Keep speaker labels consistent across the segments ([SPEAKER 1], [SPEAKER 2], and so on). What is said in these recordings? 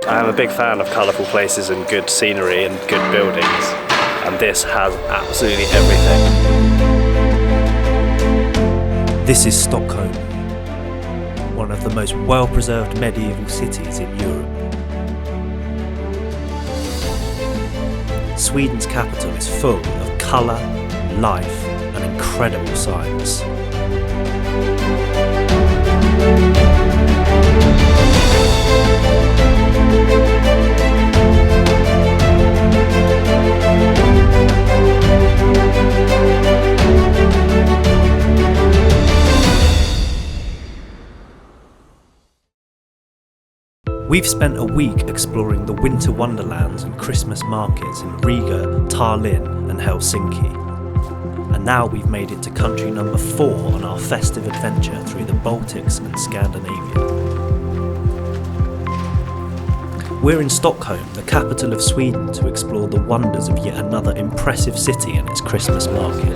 [SPEAKER 1] I am a big fan of colourful places and good scenery and good buildings, and this has absolutely everything.
[SPEAKER 2] This is Stockholm, one of the most well-preserved medieval cities in Europe. Sweden's capital is full of colour, life and incredible sights. We've spent a week exploring the winter wonderlands and Christmas markets in Riga, Tallinn and Helsinki. And now we've made it to country number 4 on our festive adventure through the Baltics and Scandinavia. We're in Stockholm, the capital of Sweden, to explore the wonders of yet another impressive city and its Christmas market.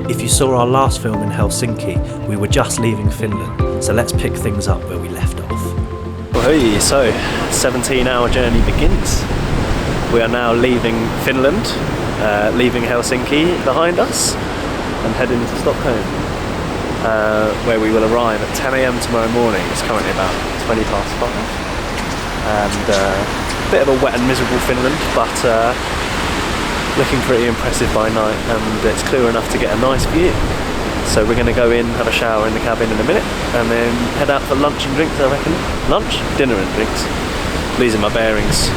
[SPEAKER 2] If you saw our last film in Helsinki, we were just leaving Finland, so let's pick things up where we left off.
[SPEAKER 1] Well, hey, so 17-hour journey begins. We are now leaving Finland, leaving Helsinki behind us and heading to Stockholm, where we will arrive at 10 a.m. tomorrow morning. It's currently about 20 past 5. And a bit of a wet and miserable Finland, but looking pretty impressive by night, and it's clear enough to get a nice view. So we're going to go in, have a shower in the cabin in a minute, and then head out for lunch and drinks, I reckon. Lunch? Dinner and drinks. Losing my bearings.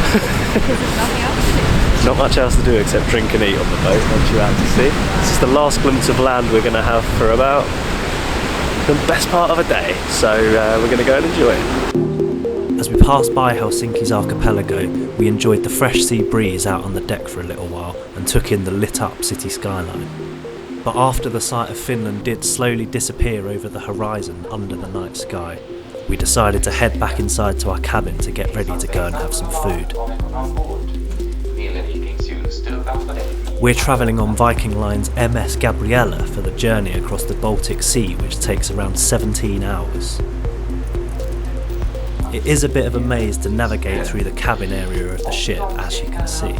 [SPEAKER 1] Not much else to do except drink and eat on the boat once you're out to sea. This is the last glimpse of land we're going to have for about the best part of a day, so we're going to go and enjoy it.
[SPEAKER 2] As we passed by Helsinki's archipelago, we enjoyed the fresh sea breeze out on the deck for a little while and took in the lit up city skyline. But after the sight of Finland did slowly disappear over the horizon under the night sky, we decided to head back inside to our cabin to get ready to go and have some food. We're travelling on Viking Line's MS Gabriella for the journey across the Baltic Sea, which takes around 17 hours. It is a bit of a maze to navigate through the cabin area of the ship, as you can see.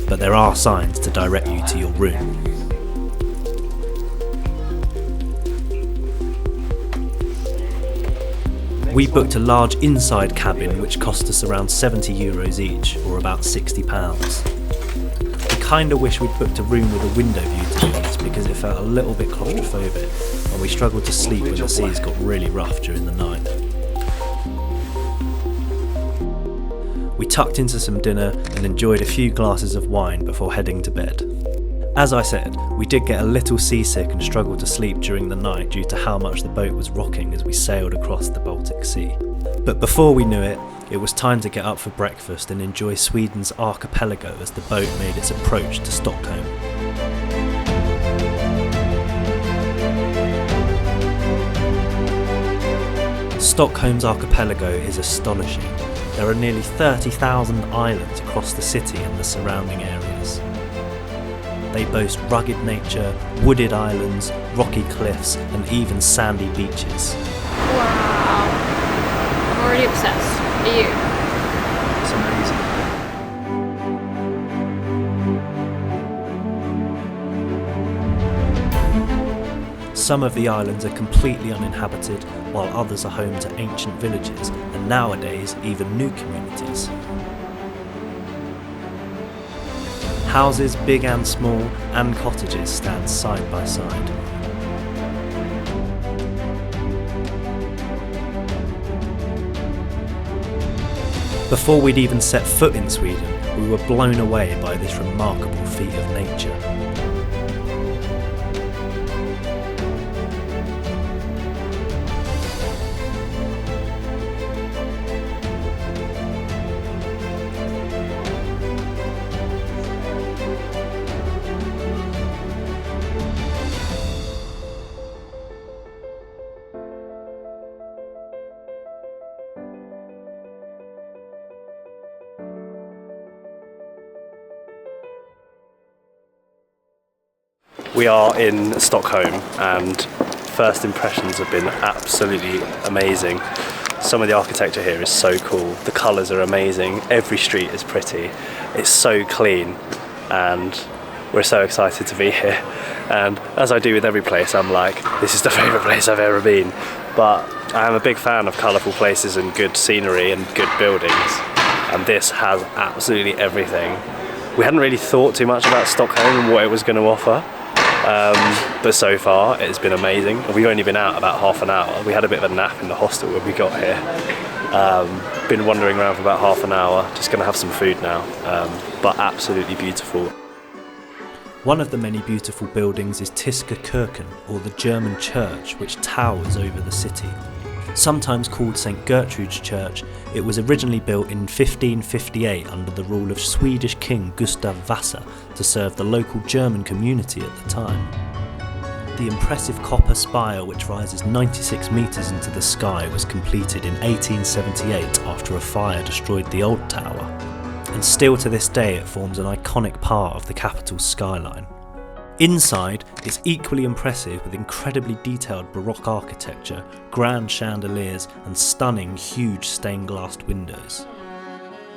[SPEAKER 2] But there are signs to direct you to your room. We booked a large inside cabin which cost us around €70 each, or about £60. We kinda wish we'd booked a room with a window view, to be honest, because it felt a little bit claustrophobic and we struggled to sleep when the seas got really rough during the night. We tucked into some dinner and enjoyed a few glasses of wine before heading to bed. As I said, we did get a little seasick and struggled to sleep during the night due to how much the boat was rocking as we sailed across the Baltic Sea. But before we knew it, it was time to get up for breakfast and enjoy Sweden's archipelago as the boat made its approach to Stockholm. Stockholm's archipelago is astonishing. There are nearly 30,000 islands across the city and the surrounding areas. They boast rugged nature, wooded islands, rocky cliffs and even sandy beaches.
[SPEAKER 3] Wow. I'm already obsessed. Are you?
[SPEAKER 1] It's amazing.
[SPEAKER 2] Some of the islands are completely uninhabited, while others are home to ancient villages and nowadays even new communities. Houses, big and small, and cottages stand side by side. Before we'd even set foot in Sweden, we were blown away by this remarkable feat of nature.
[SPEAKER 1] We are in Stockholm, and first impressions have been absolutely amazing. Some of the architecture here is so cool. The colours are amazing. Every street is pretty. It's so clean, and we're so excited to be here. And as I do with every place, I'm like, this is the favourite place I've ever been. But I am a big fan of colourful places and good scenery and good buildings. And this has absolutely everything. We hadn't really thought too much about Stockholm and what it was going to offer. But so far it's been amazing. We've only been out about half an hour. We had a bit of a nap in the hostel when we got here. Been wandering around for about half an hour, just going to have some food now, but absolutely beautiful.
[SPEAKER 2] One of the many beautiful buildings is Tyska Kyrkan, or the German church, which towers over the city. Sometimes called St. Gertrude's Church, it was originally built in 1558 under the rule of Swedish King Gustav Vasa to serve the local German community at the time. The impressive copper spire, which rises 96 metres into the sky, was completed in 1878 after a fire destroyed the old tower, and still to this day it forms an iconic part of the capital's skyline. Inside, it's equally impressive with incredibly detailed Baroque architecture, grand chandeliers and stunning huge stained glass windows.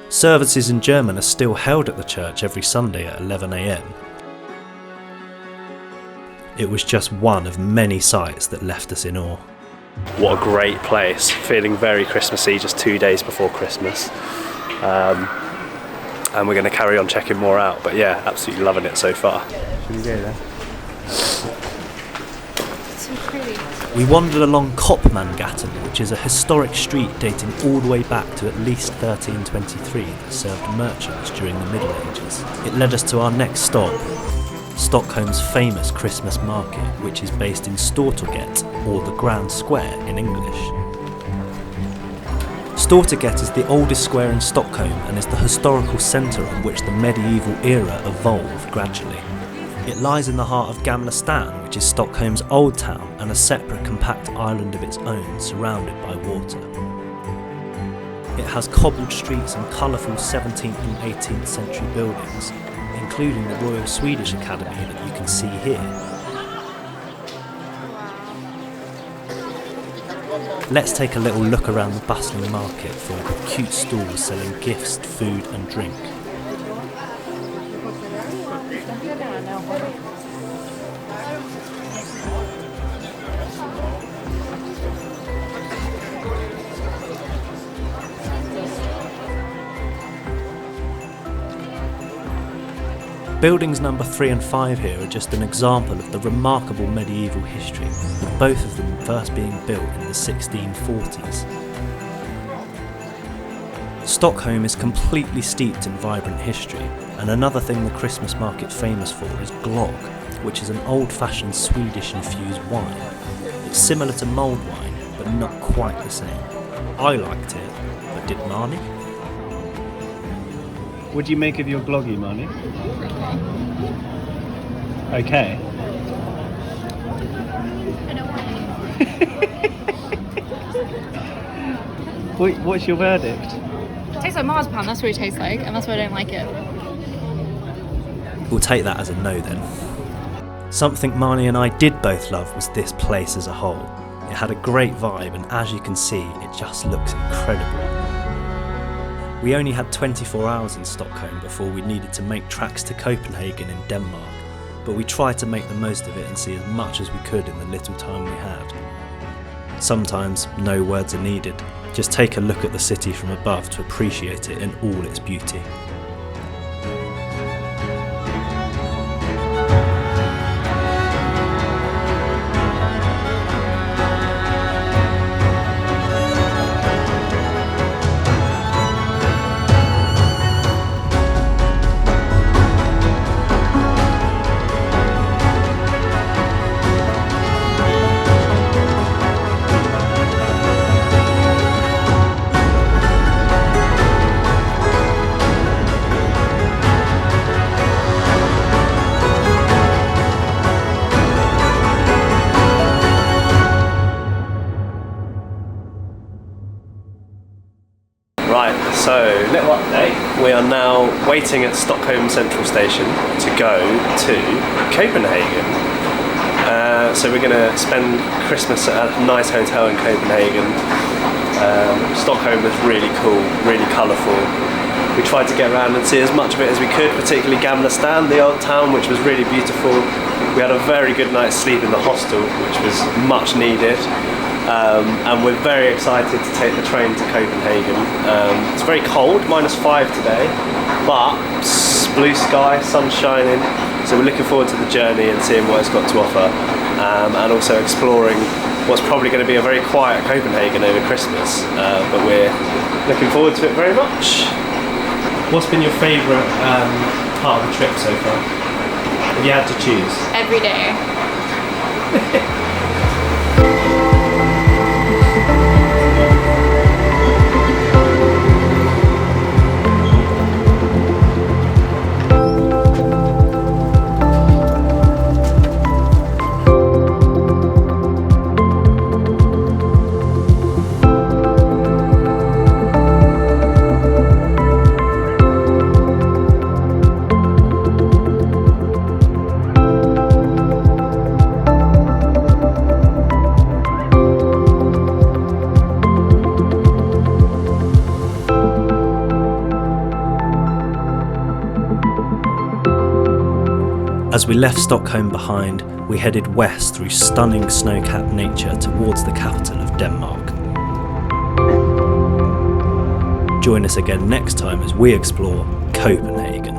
[SPEAKER 2] Services in German are still held at the church every Sunday at 11 AM. It was just one of many sights that left us in awe.
[SPEAKER 1] What a great place, feeling very Christmassy just 2 days before Christmas. And we're going to carry on checking more out, but yeah, absolutely loving it so far. Should we go there?
[SPEAKER 3] So pretty.
[SPEAKER 2] We wandered along Copenhagen, which is a historic street dating all the way back to at least 1323 that served merchants during the Middle Ages. It led us to our next stop, Stockholm's famous Christmas market, which is based in Stortorget, or the Grand Square in English. Stortorget is the oldest square in Stockholm and is the historical centre on which the medieval era evolved gradually. It lies in the heart of Gamla Stan, which is Stockholm's old town and a separate compact island of its own surrounded by water. It has cobbled streets and colourful 17th and 18th century buildings, including the Royal Swedish Academy that you can see here. Let's take a little look around the bustling market filled with cute stalls selling gifts, food and drink. Buildings number 3 and 5 here are just an example of the remarkable medieval history, with both of them first being built in the 1640s. Stockholm is completely steeped in vibrant history, and another thing the Christmas market's famous for is Glögg, which is an old-fashioned Swedish-infused wine. It's similar to mulled wine, but not quite the same. I liked it, but did Marnie?
[SPEAKER 1] What do you make of your glögg, Marnie? Okay.
[SPEAKER 3] I don't want any more.
[SPEAKER 1] What's your verdict?
[SPEAKER 3] It tastes like marzipan, that's what it tastes like, and that's why I don't like it.
[SPEAKER 2] We'll take that as a no then. Something Marnie and I did both love was this place as a whole. It had a great vibe, and as you can see, it just looks incredible. We only had 24 hours in Stockholm before we needed to make tracks to Copenhagen in Denmark, but we tried to make the most of it and see as much as we could in the little time we had. Sometimes no words are needed, just take a look at the city from above to appreciate it in all its beauty.
[SPEAKER 1] So, little update. We are now waiting at Stockholm Central Station to go to Copenhagen. So we're going to spend Christmas at a nice hotel in Copenhagen. Stockholm was really cool, really colourful. We tried to get around and see as much of it as we could, particularly Gamla Stan, the old town, which was really beautiful. We had a very good night's sleep in the hostel, which was much needed. And we're very excited to take the train to Copenhagen. It's very cold, -5 today, but blue sky, sun shining. So we're looking forward to the journey and seeing what it's got to offer. And also exploring what's probably going to be a very quiet Copenhagen over Christmas. But we're looking forward to it very much. What's been your favourite part of the trip so far? If you had to choose?
[SPEAKER 3] Every day.
[SPEAKER 2] As we left Stockholm behind, we headed west through stunning snow-capped nature towards the capital of Denmark. Join us again next time as we explore Copenhagen.